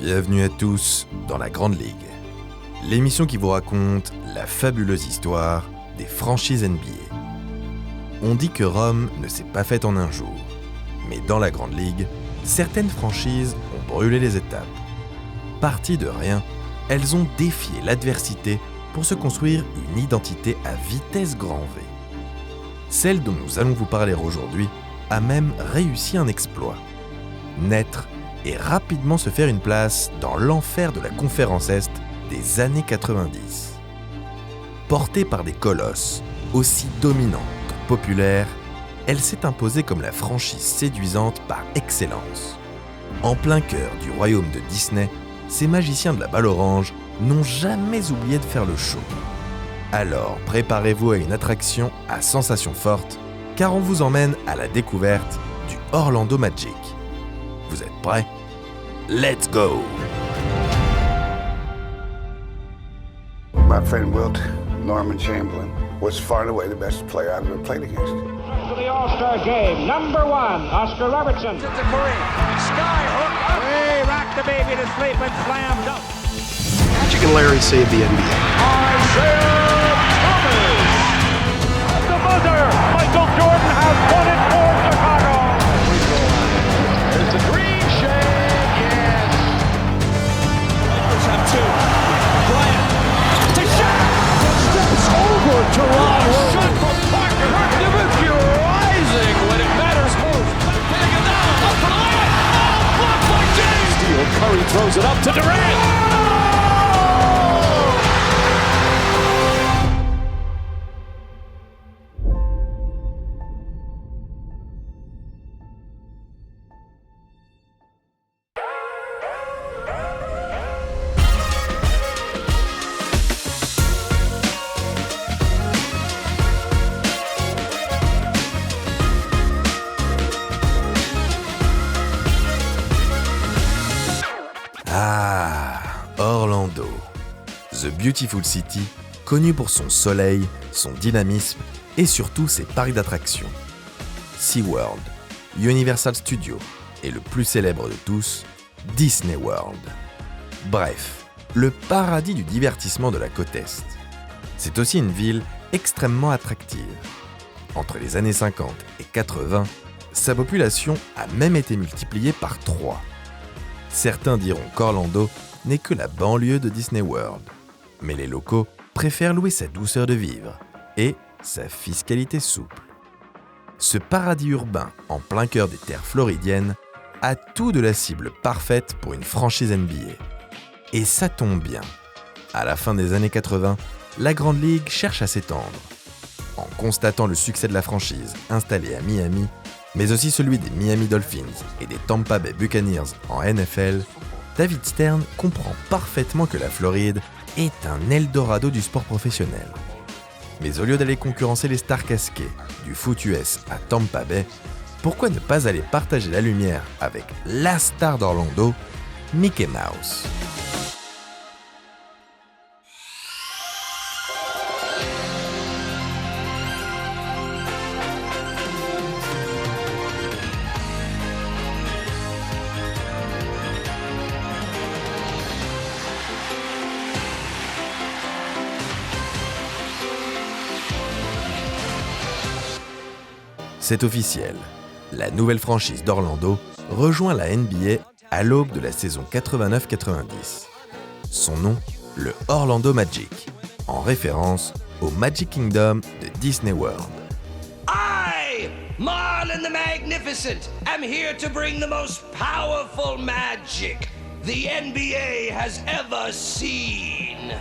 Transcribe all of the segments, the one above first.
Bienvenue à tous dans la Grande Ligue, l'émission qui vous raconte la fabuleuse histoire des franchises NBA. On dit que Rome ne s'est pas faite en un jour, mais dans la Grande Ligue, certaines franchises ont brûlé les étapes. Parties de rien, elles ont défié l'adversité pour se construire une identité à vitesse grand V. Celle dont nous allons vous parler aujourd'hui a même réussi un exploit. Naître et rapidement se faire une place dans l'enfer de la conférence Est des années 90. Portée par des colosses aussi dominants que populaires, elle s'est imposée comme la franchise séduisante par excellence. En plein cœur du royaume de Disney, ces magiciens de la balle orange n'ont jamais oublié de faire le show. Alors préparez-vous à une attraction à sensations fortes, car on vous emmène à la découverte du Orlando Magic. Vous êtes prêts? Let's go! My friend Wilt, Norman Chamberlain, was far and away the best player I've ever played against. To the All-Star game, number one, Oscar Robertson. To Murray, skyhook, way rocked the baby to sleep and slammed up. Magic and Larry saved the NBA. Isaiah Thomas! At the buzzer, Michael Jordan has won it for Chicago. There's the green shade, yes. Lakers have two. Bryant to shot. Steps over Toronto. Shot from Parker. Activity rising when it matters most. Getting it down, up for the layup. Oh, blocked by James. Steal. Curry throws it up to Durant. Ah, Orlando. The Beautiful City, connu pour son soleil, son dynamisme et surtout ses parcs d'attractions. SeaWorld, Universal Studios et le plus célèbre de tous, Disney World. Bref, le paradis du divertissement de la côte Est. C'est aussi une ville extrêmement attractive. Entre les années 50 et 80, sa population a même été multipliée par 3. Certains diront qu'Orlando n'est que la banlieue de Disney World, mais les locaux préfèrent louer sa douceur de vivre et sa fiscalité souple. Ce paradis urbain en plein cœur des terres floridiennes a tout de la cible parfaite pour une franchise NBA. Et ça tombe bien. À la fin des années 80, la Grande Ligue cherche à s'étendre. En constatant le succès de la franchise installée à Miami, mais aussi celui des Miami Dolphins et des Tampa Bay Buccaneers en NFL, David Stern comprend parfaitement que la Floride est un Eldorado du sport professionnel. Mais au lieu d'aller concurrencer les stars casquées du foot US à Tampa Bay, pourquoi ne pas aller partager la lumière avec la star d'Orlando, Mickey Mouse? C'est officiel, la nouvelle franchise d'Orlando rejoint la NBA à l'aube de la saison 89-90. Son nom, le Orlando Magic, en référence au Magic Kingdom de Disney World. I, Marlin the Magnificent, am here to bring the most powerful magic the NBA has ever seen.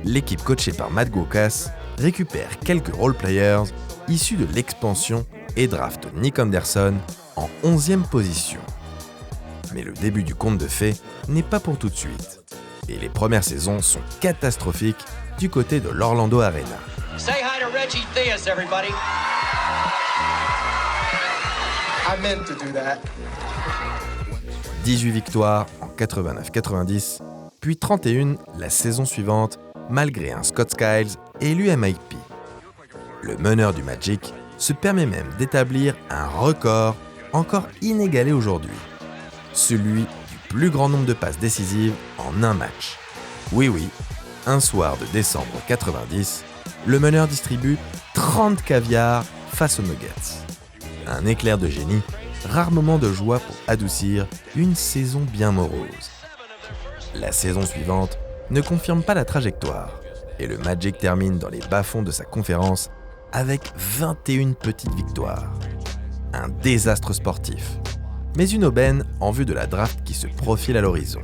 L'équipe coachée par Matt Guokas récupère quelques role-players issus de l'expansion et draft Nick Anderson en 11e position. Mais le début du conte de fées n'est pas pour tout de suite. Et les premières saisons sont catastrophiques du côté de l'Orlando Arena. Say hi to Reggie Theus, everybody. I meant to do that. 18 victoires en 89-90, puis 31 la saison suivante, malgré un Scott Skiles élu MIP. Le meneur du Magic se permet même d'établir un record encore inégalé aujourd'hui, celui du plus grand nombre de passes décisives en un match. Oui, un soir de décembre 90, le meneur distribue 30 caviars face aux Nuggets. Un éclair de génie, rare moment de joie pour adoucir une saison bien morose. La saison suivante ne confirme pas la trajectoire et le Magic termine dans les bas-fonds de sa conférence avec 21 petites victoires. Un désastre sportif, mais une aubaine en vue de la draft qui se profile à l'horizon.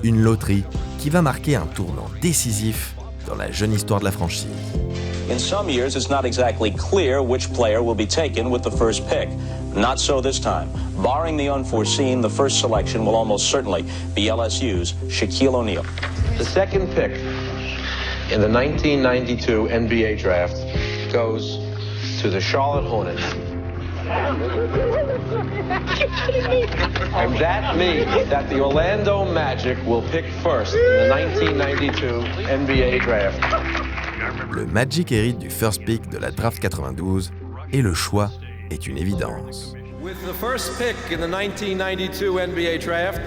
Une loterie qui va marquer un tournant décisif dans la jeune histoire de la franchise. In some years, it's not exactly clear which player will be taken with the first pick. Not so this time. Barring the unforeseen, the first selection will almost certainly be LSU's Shaquille O'Neal. The second pick in the 1992 NBA draft goes to the Charlotte Hornets. And that means that the Orlando Magic will pick first in the 1992 NBA draft. Le Magic hérite du first pick de la draft 92 et le choix est une évidence. With the first pick in the 1992 NBA draft,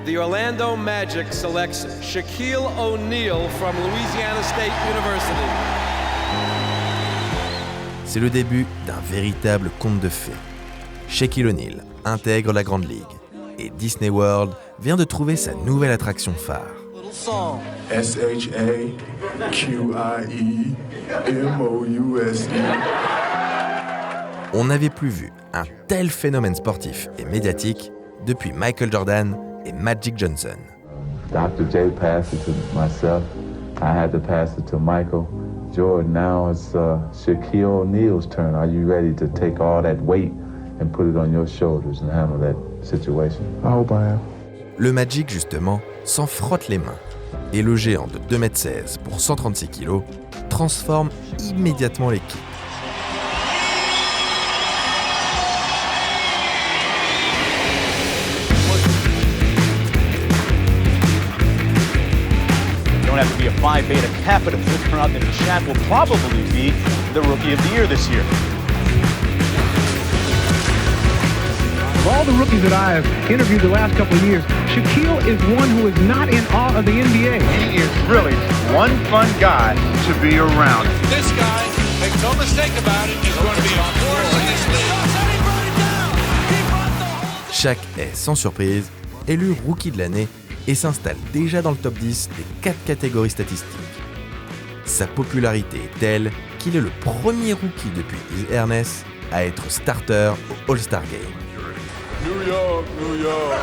the Orlando Magic selects Shaquille O'Neal from Louisiana State University. C'est le début d'un véritable conte de fées. Shaquille O'Neal intègre la Grande Ligue et Disney World vient de trouver sa nouvelle attraction phare. SHAQIEMOUSE. On n'avait plus vu un tel phénomène sportif et médiatique depuis Michael Jordan et Magic Johnson. Dr. J passed it to myself. I had to pass it to Michael Jordan. Now it's Shaquille O'Neal's turn. Are you ready to take all that weight and put it on your shoulders and handle that situation? I hope I am. Le Magic, justement, s'en frotte les mains. Et le géant de 2,16 m pour 136 kg transforme immédiatement l'équipe. You don't have to be a Phi Beta Kappa to figure out that Shaq will probably be the Rookie of the Year this year. Of all the rookies that I have interviewed the last couple of years, Shaquille is one who is not in awe of the NBA. He is really one fun guy to be around. This guy, make no mistake about it, is going to be a force in this league. Shaq est, sans surprise, élu Rookie de l'année et s'installe déjà dans le top 10 des 4 catégories statistiques. Sa popularité est telle qu'il est le premier rookie depuis His Ernest à être starter au All-Star Game. New York, New York.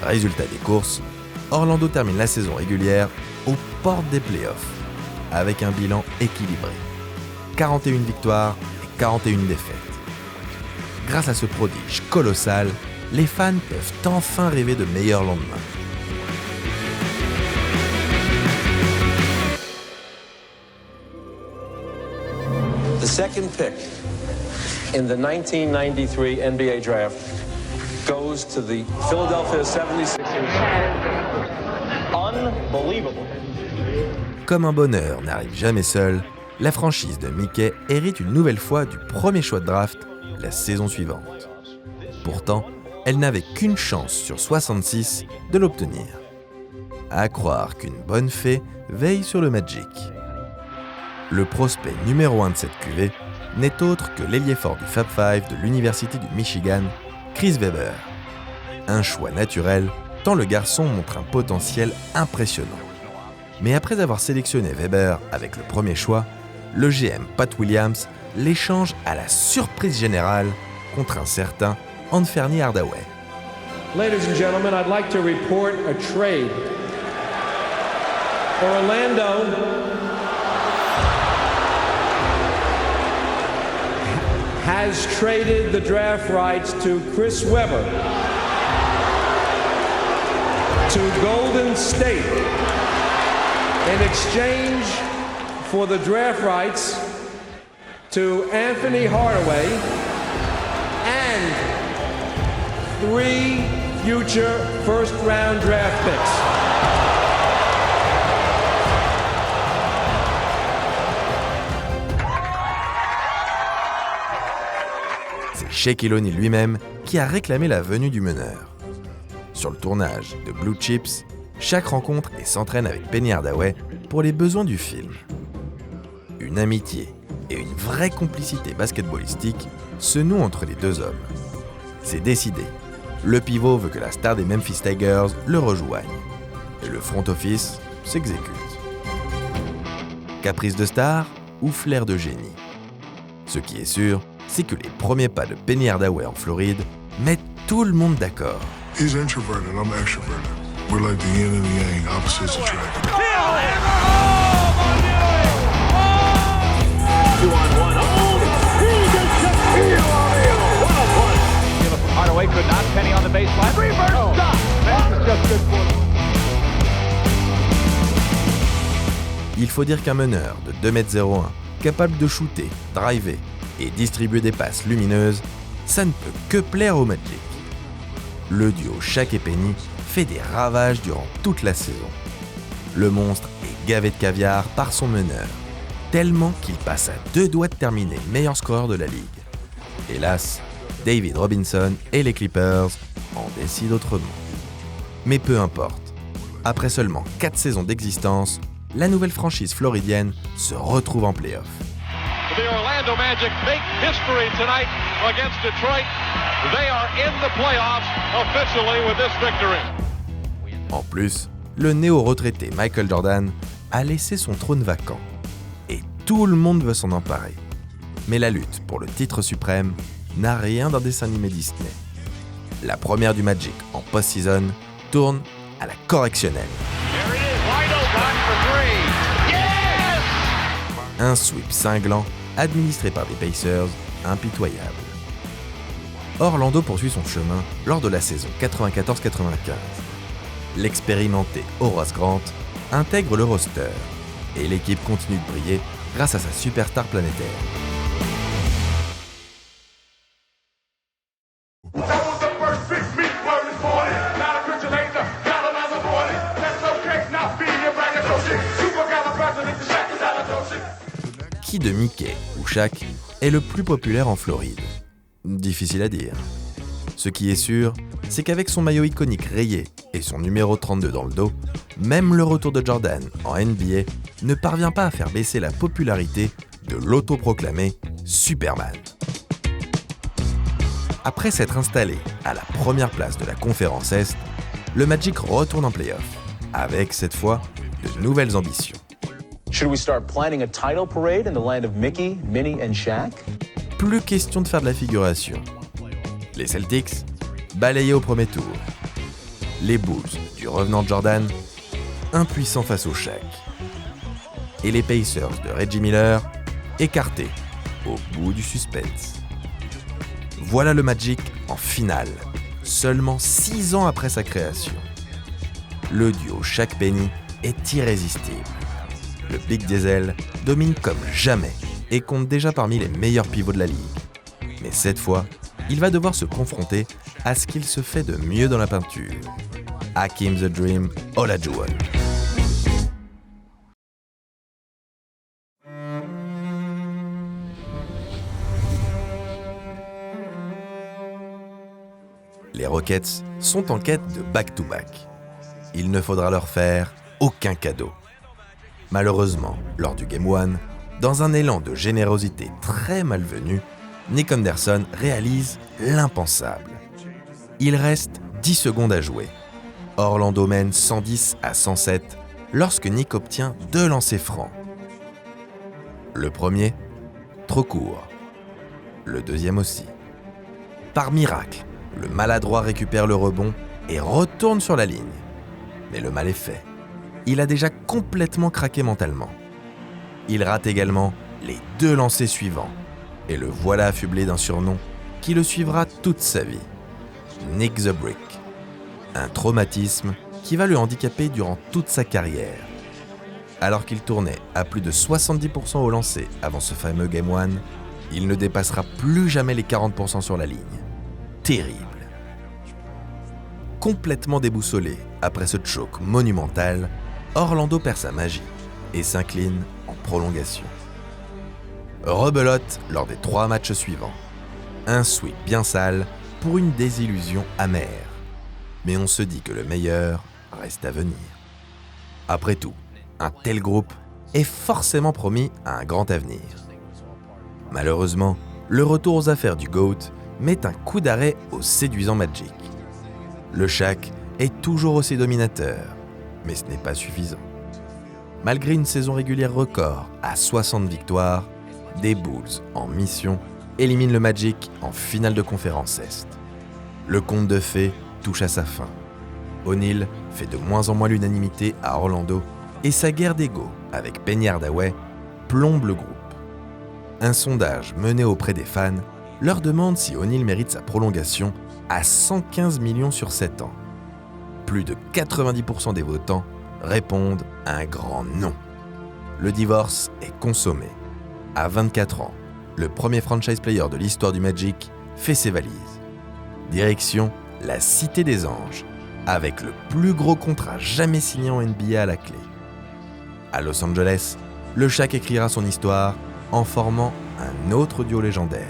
Résultat des courses, Orlando termine la saison régulière aux portes des playoffs, avec un bilan équilibré. 41 victoires et 41 défaites. Grâce à ce prodige colossal, les fans peuvent enfin rêver de meilleurs lendemains. The second pick in the 1993 NBA draft goes to the Philadelphia 76ers. Unbelievable. Comme un bonheur n'arrive jamais seul, la franchise de Mickey hérite une nouvelle fois du premier choix de draft la saison suivante. Pourtant, elle n'avait qu'une chance sur 66 de l'obtenir. À croire qu'une bonne fée veille sur le Magic. Le prospect numéro 1 de cette cuvée n'est autre que l'ailier fort du Fab Five de l'Université du Michigan, Chris Webber. Un choix naturel, tant le garçon montre un potentiel impressionnant. Mais après avoir sélectionné Webber avec le premier choix, le GM Pat Williams l'échange à la surprise générale contre un certain Anthony Hardaway. Ladies and gentlemen, I'd like to report a trade. Orlando has traded the draft rights to Chris Webber to Golden State in exchange for the draft rights to Anthony Hardaway and 3 future first-round draft picks. C'est Shaquille O'Neal lui-même qui a réclamé la venue du meneur. Sur le tournage de Blue Chips, chaque rencontre s'entraîne avec Penny Hardaway pour les besoins du film. Une amitié et une vraie complicité basketballistique se nouent entre les deux hommes. C'est décidé. Le pivot veut que la star des Memphis Tigers le rejoigne. Et le front office s'exécute. Caprice de star ou flair de génie? Ce qui est sûr, c'est que les premiers pas de Penny Hardaway en Floride mettent tout le monde d'accord. He's introverted, I'm extroverted. We're like the yin and the yang, opposites attract. Hardaway could not. Penny on the baseline. Reverse stop. That's just good for them. Il faut dire qu'un meneur de 2,01 m, capable de shooter, driver et distribuer des passes lumineuses, ça ne peut que plaire au Magic. Le duo Shaq et Penny fait des ravages durant toute la saison. Le monstre est gavé de caviar par son meneur, tellement qu'il passe à 2 doigts de terminer meilleur scoreur de la ligue. Hélas, David Robinson et les Clippers en décident autrement. Mais peu importe, après seulement 4 saisons d'existence, la nouvelle franchise floridienne se retrouve en play-off. The Orlando Magic make history tonight against Detroit. They are in the playoffs officially with this victory. En plus, le néo-retraité Michael Jordan a laissé son trône vacant. Et tout le monde veut s'en emparer. Mais la lutte pour le titre suprême n'a rien d'un dessin animé Disney. La première du Magic en post-season tourne à la correctionnelle. Un sweep cinglant administré par des Pacers impitoyables. Orlando poursuit son chemin lors de la saison 94-95. L'expérimenté Horace Grant intègre le roster et l'équipe continue de briller grâce à sa superstar planétaire. Qui de Mickey ou Shaq est le plus populaire en Floride? Difficile à dire. Ce qui est sûr, c'est qu'avec son maillot iconique rayé et son numéro 32 dans le dos, même le retour de Jordan en NBA ne parvient pas à faire baisser la popularité de l'autoproclamé Superman. Après s'être installé à la première place de la conférence Est, le Magic retourne en play-off, avec cette fois de nouvelles ambitions. Should we start planning a title parade in the land of Mickey, Minnie and Shaq? Plus question de faire de la figuration. Les Celtics, balayés au premier tour. Les Bulls, du revenant Jordan, impuissants face au Shaq. Et les Pacers de Reggie Miller, écartés au bout du suspense. Voilà le Magic en finale, seulement 6 ans après sa création. Le duo Shaq-Penny est irrésistible. Le Big Diesel domine comme jamais et compte déjà parmi les meilleurs pivots de la ligue. Mais cette fois, il va devoir se confronter à ce qu'il se fait de mieux dans la peinture. Hakeem the Dream Olajuwon. Les Rockets sont en quête de back-to-back. Il ne faudra leur faire aucun cadeau. Malheureusement, lors du Game 1, dans un élan de générosité très malvenu, Nick Anderson réalise l'impensable. Il reste 10 secondes à jouer. Orlando mène 110-107 lorsque Nick obtient 2 lancers francs. Le premier, trop court. Le deuxième aussi. Par miracle, le maladroit récupère le rebond et retourne sur la ligne. Mais le mal est fait. Il a déjà complètement craqué mentalement. Il rate également les 2 lancers suivants. Et le voilà affublé d'un surnom qui le suivra toute sa vie. Nick the Brick. Un traumatisme qui va le handicaper durant toute sa carrière. Alors qu'il tournait à plus de 70% au lancer avant ce fameux Game 1, il ne dépassera plus jamais les 40% sur la ligne. Terrible. Complètement déboussolé après ce choc monumental, Orlando perd sa magie et s'incline en prolongation. Rebelote lors des 3 matchs suivants. Un sweep bien sale pour une désillusion amère. mais on se dit que le meilleur reste à venir. Après tout, un tel groupe est forcément promis à un grand avenir. Malheureusement, le retour aux affaires du GOAT met un coup d'arrêt au séduisant Magic. Le Shaq est toujours aussi dominateur, mais ce n'est pas suffisant. Malgré une saison régulière record à 60 victoires, des Bulls en mission éliminent le Magic en finale de conférence Est. Le conte de fées touche à sa fin. O'Neal fait de moins en moins l'unanimité à Orlando et sa guerre d'ego avec Penny Hardaway plombe le groupe. Un sondage mené auprès des fans leur demande si O'Neal mérite sa prolongation à 115 millions sur 7 ans. Plus de 90% des votants répondent un grand non. Le divorce est consommé. À 24 ans, le premier franchise player de l'histoire du Magic fait ses valises. Direction la Cité des Anges, avec le plus gros contrat jamais signé en NBA à la clé. À Los Angeles, le Shaq écrira son histoire en formant un autre duo légendaire.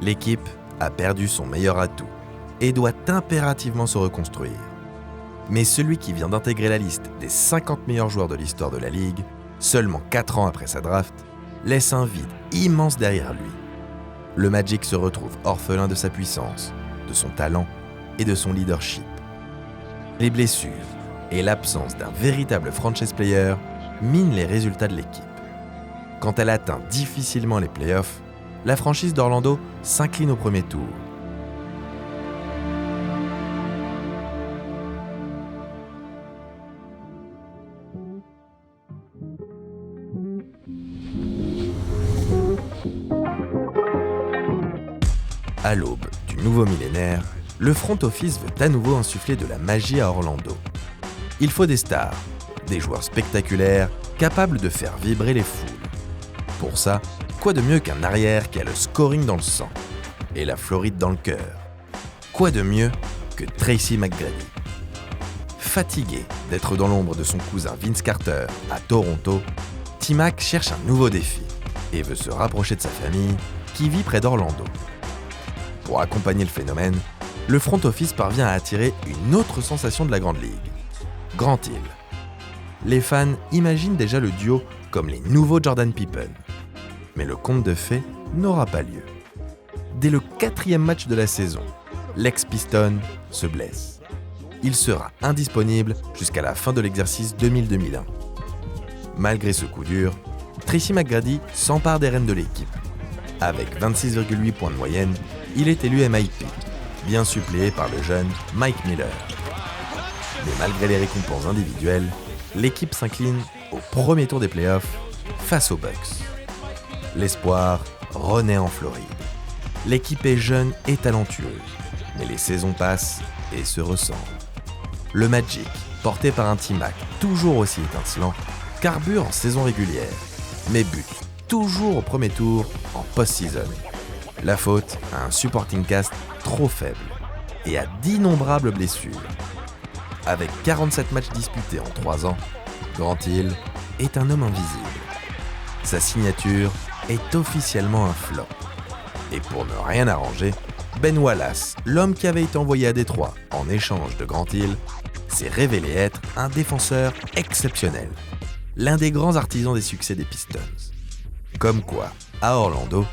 L'équipe a perdu son meilleur atout et doit impérativement se reconstruire. Mais celui qui vient d'intégrer la liste des 50 meilleurs joueurs de l'histoire de la Ligue, seulement 4 ans après sa draft, laisse un vide immense derrière lui. Le Magic se retrouve orphelin de sa puissance, de son talent et de son leadership. Les blessures et l'absence d'un véritable franchise player minent les résultats de l'équipe. Quand elle atteint difficilement les playoffs, la franchise d'Orlando s'incline au premier tour. À l'aube du nouveau millénaire, le front office veut à nouveau insuffler de la magie à Orlando. Il faut des stars, des joueurs spectaculaires capables de faire vibrer les foules. Pour ça, quoi de mieux qu'un arrière qui a le scoring dans le sang et la Floride dans le cœur? Quoi de mieux que Tracy McGrady? Fatigué d'être dans l'ombre de son cousin Vince Carter à Toronto, T-Mac cherche un nouveau défi et veut se rapprocher de sa famille qui vit près d'Orlando. Pour accompagner le phénomène, le front office parvient à attirer une autre sensation de la Grande Ligue, Grant Hill. Les fans imaginent déjà le duo comme les nouveaux Jordan Pippen. Mais le conte de fées n'aura pas lieu. Dès le 4e match de la saison, l'ex-Piston se blesse. Il sera indisponible jusqu'à la fin de l'exercice 2000-2001. Malgré ce coup dur, Tracy McGrady s'empare des rênes de l'équipe. Avec 26,8 points de moyenne, il est élu MIP, bien suppléé par le jeune Mike Miller. Mais malgré les récompenses individuelles, l'équipe s'incline au premier tour des playoffs face aux Bucks. L'espoir renaît en Floride. L'équipe est jeune et talentueuse, mais les saisons passent et se ressemblent. Le Magic, porté par un T-Mac toujours aussi étincelant, carbure en saison régulière, mais bute toujours au premier tour en post-season. La faute à un supporting cast trop faible et à d'innombrables blessures. Avec 47 matchs disputés en 3 ans, Grant Hill est un homme invisible. Sa signature est officiellement un flop. Et pour ne rien arranger, Ben Wallace, l'homme qui avait été envoyé à Détroit en échange de Grant Hill, s'est révélé être un défenseur exceptionnel, l'un des grands artisans des succès des Pistons. Comme quoi, à Orlando,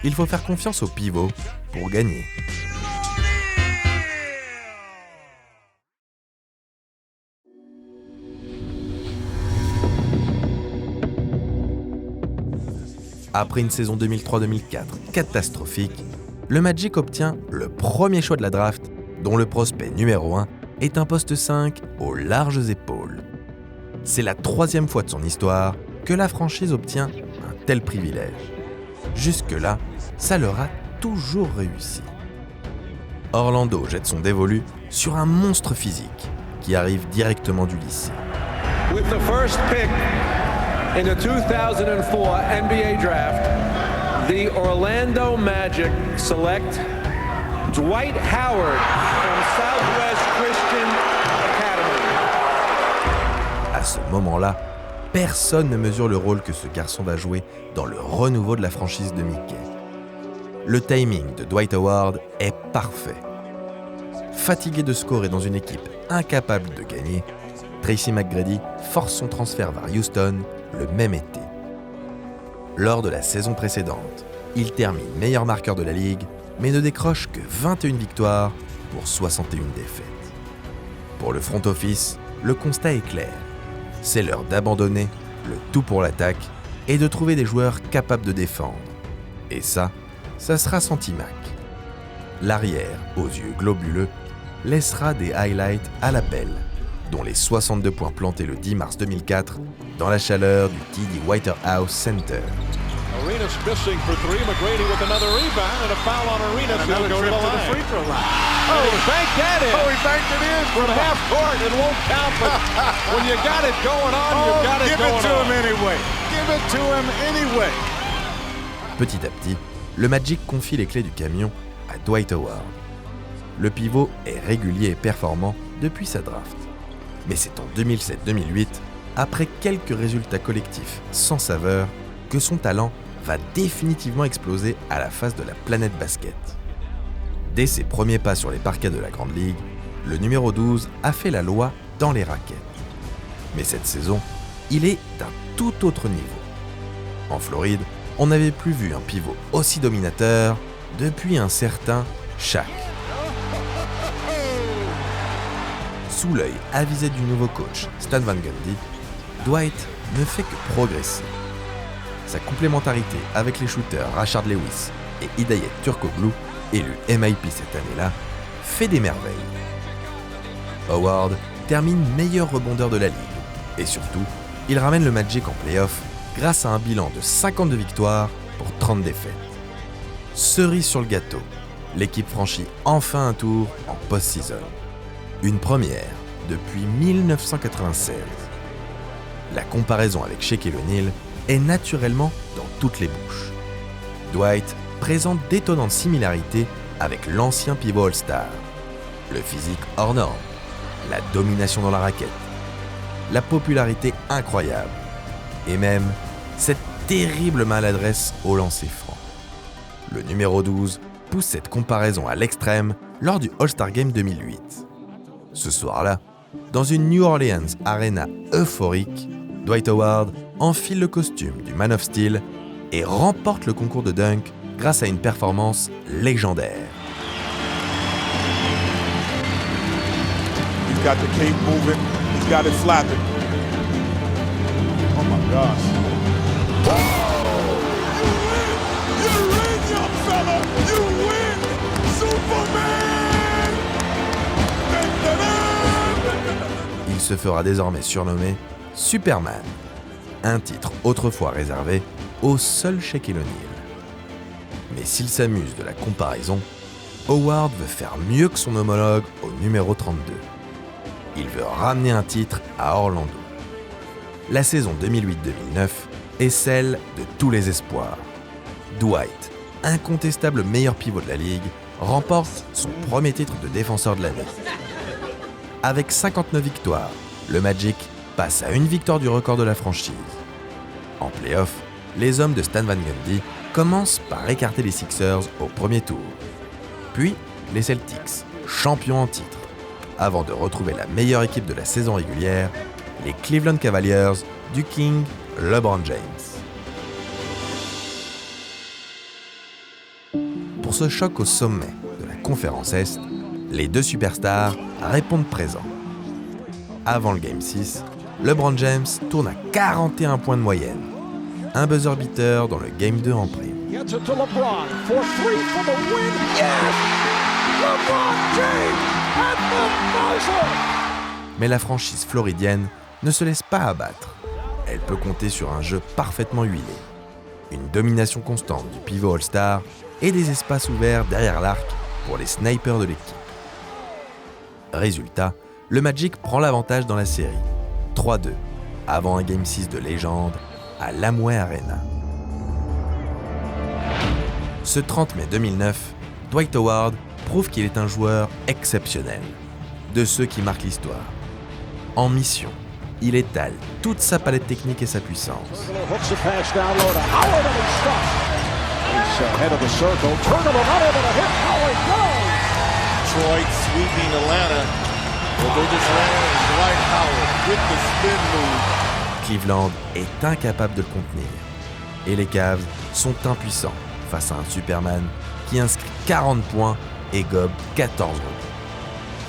il faut faire confiance aux pivots pour gagner. Après une saison 2003-2004 catastrophique, le Magic obtient le premier choix de la draft, dont le prospect numéro 1 est un poste 5 aux larges épaules. C'est la 3e fois de son histoire que la franchise obtient un tel privilège. Jusque-là, ça leur a toujours réussi. Orlando jette son dévolu sur un monstre physique qui arrive directement du lycée. With the first pick in the 2004 NBA Draft, the Orlando Magic select Dwight Howard from Southwest Christian Academy. À ce moment-là, personne ne mesure le rôle que ce garçon va jouer dans le renouveau de la franchise de Mickey. Le timing de Dwight Howard est parfait. Fatigué de scorer dans une équipe incapable de gagner, Tracy McGrady force son transfert vers Houston le même été. Lors de la saison précédente, il termine meilleur marqueur de la ligue, mais ne décroche que 21 victoires pour 61 défaites. Pour le front office, le constat est clair. C'est l'heure d'abandonner le tout pour l'attaque et de trouver des joueurs capables de défendre. Et ça sera Santi Mac. L'arrière, aux yeux globuleux, laissera des highlights à l'appel, dont les 62 points plantés le 10 mars 2004 dans la chaleur du TD Whitehouse Center. Arenas missing for three. McGrady with another rebound and a foul on Arenas. He'll go to the free throw line. Oh, he banked that in. Oh, he banked it in from half court. It won't count, but when you got it going on, you got it going on. Give it to him anyway. Give it to him anyway. Petit à petit, le Magic confie les clés du camion à Dwight Howard. Le pivot est régulier et performant depuis sa draft. Mais c'est en 2007-2008, après quelques résultats collectifs sans saveur, que son talent va définitivement exploser à la face de la planète basket. Dès ses premiers pas sur les parquets de la Grande Ligue, le numéro 12 a fait la loi dans les raquettes. Mais cette saison, il est d'un tout autre niveau. En Floride, on n'avait plus vu un pivot aussi dominateur depuis un certain Shaq. Sous l'œil avisé du nouveau coach Stan Van Gundy, Dwight ne fait que progresser. Sa complémentarité avec les shooters Rashard Lewis et Hidayet Turkoglu, élu MIP cette année-là, fait des merveilles. Howard termine meilleur rebondeur de la ligue et surtout, il ramène le Magic en play-off grâce à un bilan de 52 victoires pour 30 défaites. Cerise sur le gâteau, l'équipe franchit enfin un tour en post-season. Une première depuis 1996. La comparaison avec Shaquille O'Neal est naturellement dans toutes les bouches. Dwight présente d'étonnantes similarités avec l'ancien pivot All-Star. Le physique hors norme, la domination dans la raquette, la popularité incroyable et même cette terrible maladresse au lancer franc. Le numéro 12 pousse cette comparaison à l'extrême lors du All-Star Game 2008. Ce soir-là, dans une New Orleans Arena euphorique, Dwight Howard enfile le costume du Man of Steel et remporte le concours de dunk grâce à une performance légendaire. He's got the cape moving, he's got it flapping. Oh my gosh. You win, young fella! You win! Superman! Il se fera désormais surnommer Superman, un titre autrefois réservé au seul Shaquille O'Neal. Mais s'il s'amuse de la comparaison, Howard veut faire mieux que son homologue au numéro 32. Il veut ramener un titre à Orlando. La saison 2008-2009 est celle de tous les espoirs. Dwight, incontestable meilleur pivot de la ligue, remporte son premier titre de défenseur de l'année. Avec 59 victoires, le Magic passe à une victoire du record de la franchise. En play-off, les hommes de Stan Van Gundy commencent par écarter les Sixers au premier tour. Puis, les Celtics, champions en titre, avant de retrouver la meilleure équipe de la saison régulière, les Cleveland Cavaliers du King LeBron James. Pour ce choc au sommet de la conférence Est, les deux superstars répondent présents. Avant le Game 6, LeBron James tourne à 41 points de moyenne. Un buzzer beater dans le Game 2 en prime. Mais la franchise floridienne ne se laisse pas abattre. Elle peut compter sur un jeu parfaitement huilé, une domination constante du pivot All-Star et des espaces ouverts derrière l'arc pour les snipers de l'équipe. Résultat, le Magic prend l'avantage dans la série, 3-2, avant un Game 6 de légende à l'Amway Arena. Ce 30 mai 2009, Dwight Howard prouve qu'il est un joueur exceptionnel, de ceux qui marquent l'histoire. En mission, il étale toute sa palette technique et sa puissance. Detroit sweeping Atlanta. Well, they just ran Dwight Howard with the spin move. Cleveland est incapable de le contenir. Et les Cavs sont impuissants face à un Superman qui inscrit 40 points et gobe 14 rebonds.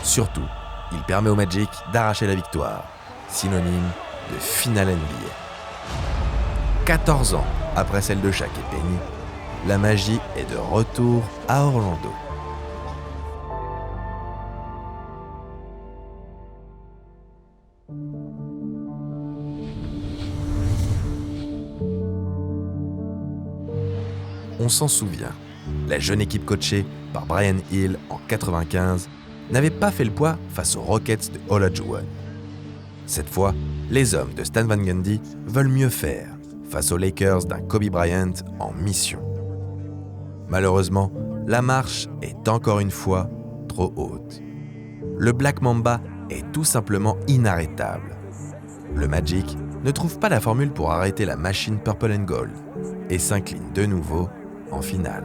Surtout, il permet au Magic d'arracher la victoire, synonyme de finale NBA. 14 ans après celle de Shaq et Penny, la magie est de retour à Orlando. On s'en souvient, la jeune équipe coachée par Brian Hill en 1995 n'avait pas fait le poids face aux Rockets de Olajuwon. Cette fois, les hommes de Stan Van Gundy veulent mieux faire face aux Lakers d'un Kobe Bryant en mission. Malheureusement, la marche est encore une fois trop haute. Le Black Mamba est tout simplement inarrêtable. Le Magic ne trouve pas la formule pour arrêter la machine Purple and Gold et s'incline de nouveau en finale.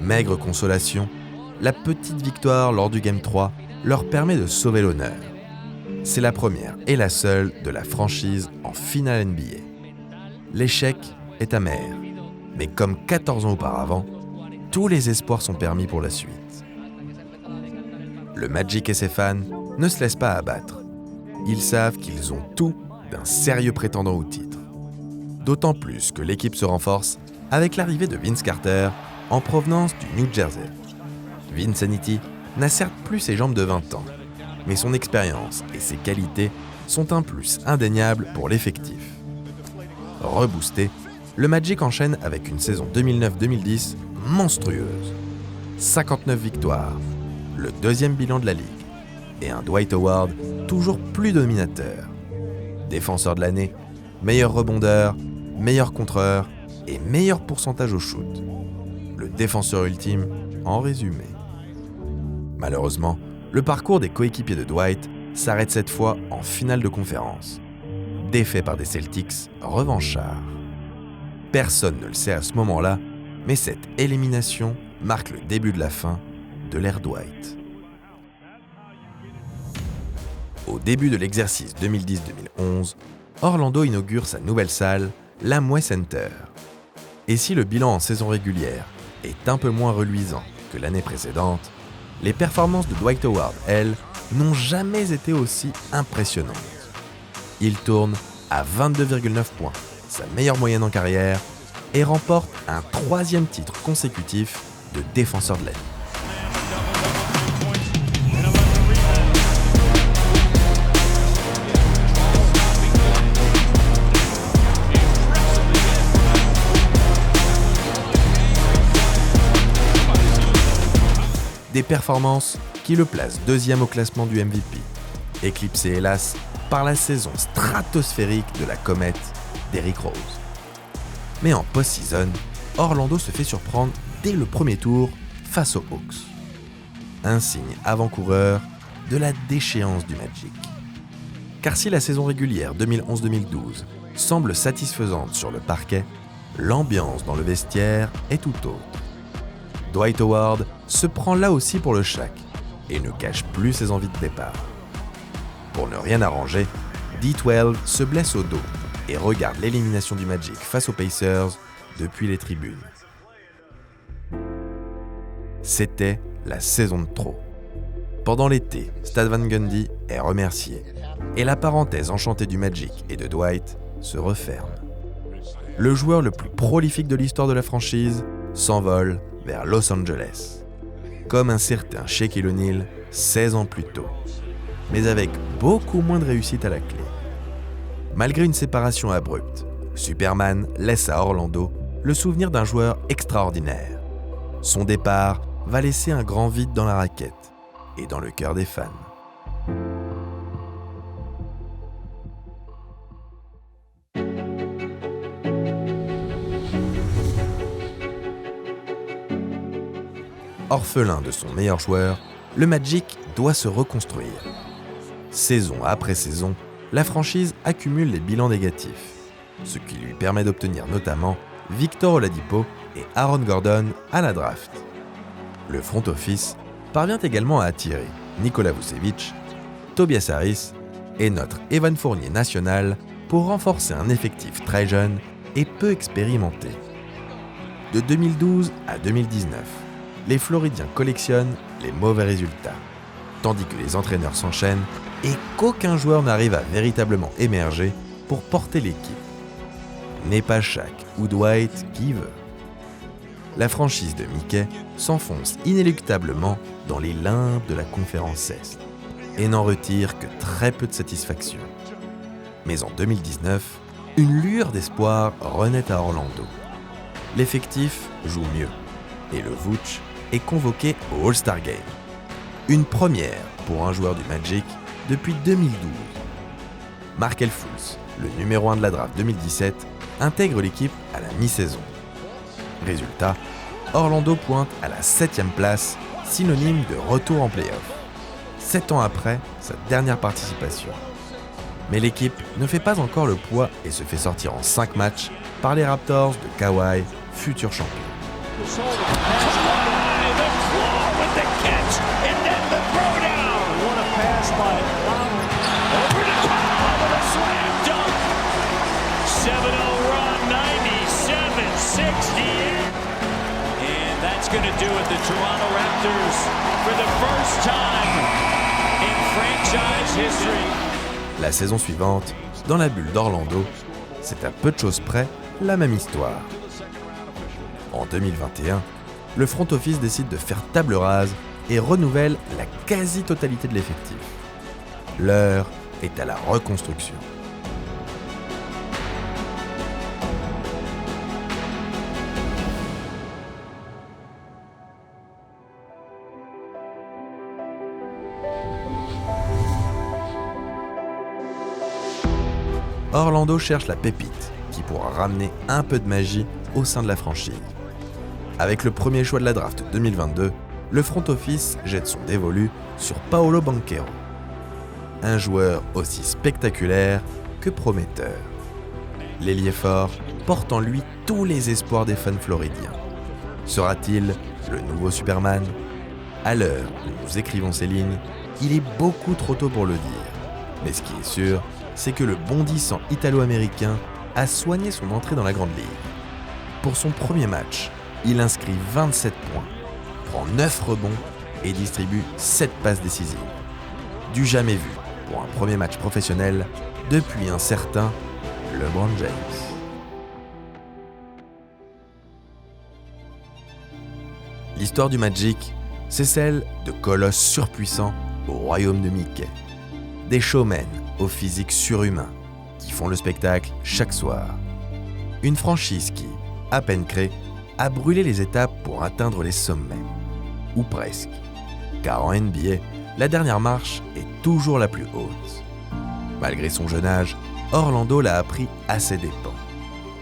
Maigre consolation, la petite victoire lors du Game 3 leur permet de sauver l'honneur. C'est la première et la seule de la franchise en finale NBA. L'échec est amer, mais comme 14 ans auparavant, tous les espoirs sont permis pour la suite. Le Magic et ses fans ne se laissent pas abattre. Ils savent qu'ils ont tout d'un sérieux prétendant au titre. D'autant plus que l'équipe se renforce avec l'arrivée de Vince Carter en provenance du New Jersey. Vinsanity n'a certes plus ses jambes de 20 ans, mais son expérience et ses qualités sont un plus indéniable pour l'effectif. Reboosté, le Magic enchaîne avec une saison 2009-2010 monstrueuse. 59 victoires, le deuxième bilan de la ligue, et un Dwight Howard toujours plus dominateur. Défenseur de l'année, meilleur rebondeur, meilleur contreur et meilleur pourcentage au shoot. Le défenseur ultime en résumé. Malheureusement, le parcours des coéquipiers de Dwight s'arrête cette fois en finale de conférence. Défait par des Celtics revanchards. Personne ne le sait à ce moment-là, mais cette élimination marque le début de la fin de l'ère Dwight. Au début de l'exercice 2010-2011, Orlando inaugure sa nouvelle salle, l'Amway Center. Et si le bilan en saison régulière est un peu moins reluisant que l'année précédente, les performances de Dwight Howard, elles, n'ont jamais été aussi impressionnantes. Il tourne à 22,9 points, sa meilleure moyenne en carrière, et remporte un 3e titre consécutif de défenseur de l'année. Des performances qui le placent 2e au classement du MVP, éclipsé hélas par la saison stratosphérique de la comète d'Eric Rose. Mais en post-season, Orlando se fait surprendre dès le premier tour face aux Hawks. Un signe avant-coureur de la déchéance du Magic. Car si la saison régulière 2011-2012 semble satisfaisante sur le parquet, l'ambiance dans le vestiaire est tout autre. Dwight Howard se prend là aussi pour le Shaq et ne cache plus ses envies de départ. Pour ne rien arranger, D12 se blesse au dos et regarde l'élimination du Magic face aux Pacers depuis les tribunes. C'était la saison de trop. Pendant l'été, Stan Van Gundy est remercié et la parenthèse enchantée du Magic et de Dwight se referme. Le joueur le plus prolifique de l'histoire de la franchise s'envole vers Los Angeles, comme un certain Shaquille O'Neal 16 ans plus tôt, mais avec beaucoup moins de réussite à la clé. Malgré une séparation abrupte, Superman laisse à Orlando le souvenir d'un joueur extraordinaire. Son départ va laisser un grand vide dans la raquette et dans le cœur des fans. Orphelin de son meilleur joueur, le Magic doit se reconstruire. Saison après saison, la franchise accumule les bilans négatifs, ce qui lui permet d'obtenir notamment Victor Oladipo et Aaron Gordon à la draft. Le front office parvient également à attirer Nikola Vucevic, Tobias Harris et notre Evan Fournier national pour renforcer un effectif très jeune et peu expérimenté. De 2012 à 2019, les Floridiens collectionnent les mauvais résultats, tandis que les entraîneurs s'enchaînent et qu'aucun joueur n'arrive à véritablement émerger pour porter l'équipe. N'est pas Shaq ou Dwight qui veut. La franchise de Mickey s'enfonce inéluctablement dans les limbes de la conférence Est et n'en retire que très peu de satisfaction. Mais en 2019, une lueur d'espoir renaît à Orlando. L'effectif joue mieux et le Vooch est convoqué au All-Star Game. Une première pour un joueur du Magic depuis 2012. Markelle Fultz, le numéro 1 de la draft 2017, intègre l'équipe à la mi-saison. Résultat, Orlando pointe à la 7e place, synonyme de retour en play-off. 7 ans après sa dernière participation. Mais l'équipe ne fait pas encore le poids et se fait sortir en 5 matchs par les Raptors de Kawhi, futur champion. Going to do it, the Toronto Raptors for the first time in franchise history. La saison suivante, dans la bulle d'Orlando, c'est à peu de choses près la même histoire. En 2021, le front office décide de faire table rase et renouvelle la quasi-totalité de l'effectif. L'heure est à la reconstruction. Orlando cherche la pépite qui pourra ramener un peu de magie au sein de la franchise. Avec le premier choix de la draft 2022, le front office jette son dévolu sur Paolo Banchero. Un joueur aussi spectaculaire que prometteur. L'ailier fort porte en lui tous les espoirs des fans floridiens. Sera-t-il le nouveau Superman ? À l'heure où nous écrivons ces lignes, il est beaucoup trop tôt pour le dire. Mais ce qui est sûr, c'est que le bondissant italo-américain a soigné son entrée dans la Grande Ligue. Pour son premier match, il inscrit 27 points, prend 9 rebonds et distribue 7 passes décisives. Du jamais vu pour un premier match professionnel depuis un certain LeBron James. L'histoire du Magic, c'est celle de colosses surpuissants au royaume de Mickey. Des showmen au physique surhumain qui font le spectacle chaque soir. Une franchise qui, à peine créée, a brûlé les étapes pour atteindre les sommets. Ou presque. Car en NBA, la dernière marche est toujours la plus haute. Malgré son jeune âge, Orlando l'a appris à ses dépens.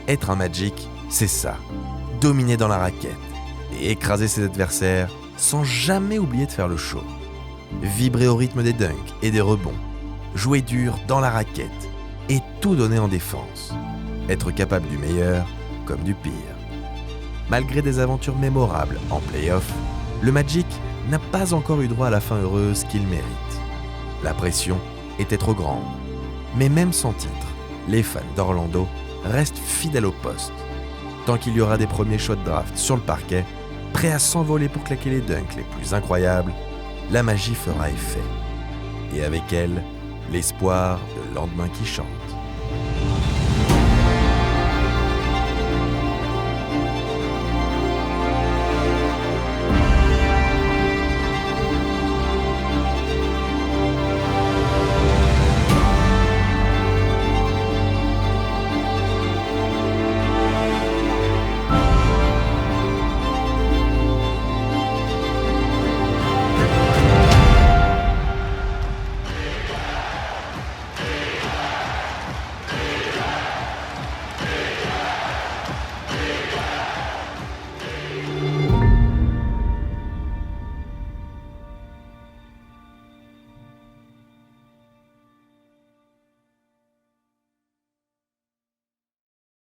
Être un Magic, c'est ça. Dominer dans la raquette et écraser ses adversaires sans jamais oublier de faire le show. Vibrer au rythme des dunks et des rebonds. Jouer dur dans la raquette et tout donner en défense. Être capable du meilleur comme du pire. Malgré des aventures mémorables en play-off, le Magic n'a pas encore eu droit à la fin heureuse qu'il mérite. La pression était trop grande. Mais même sans titre, les fans d'Orlando restent fidèles au poste. Tant qu'il y aura des premiers choix de draft sur le parquet, prêts à s'envoler pour claquer les dunks les plus incroyables, la magie fera effet. Et avec elle, l'espoir de lendemain qui change.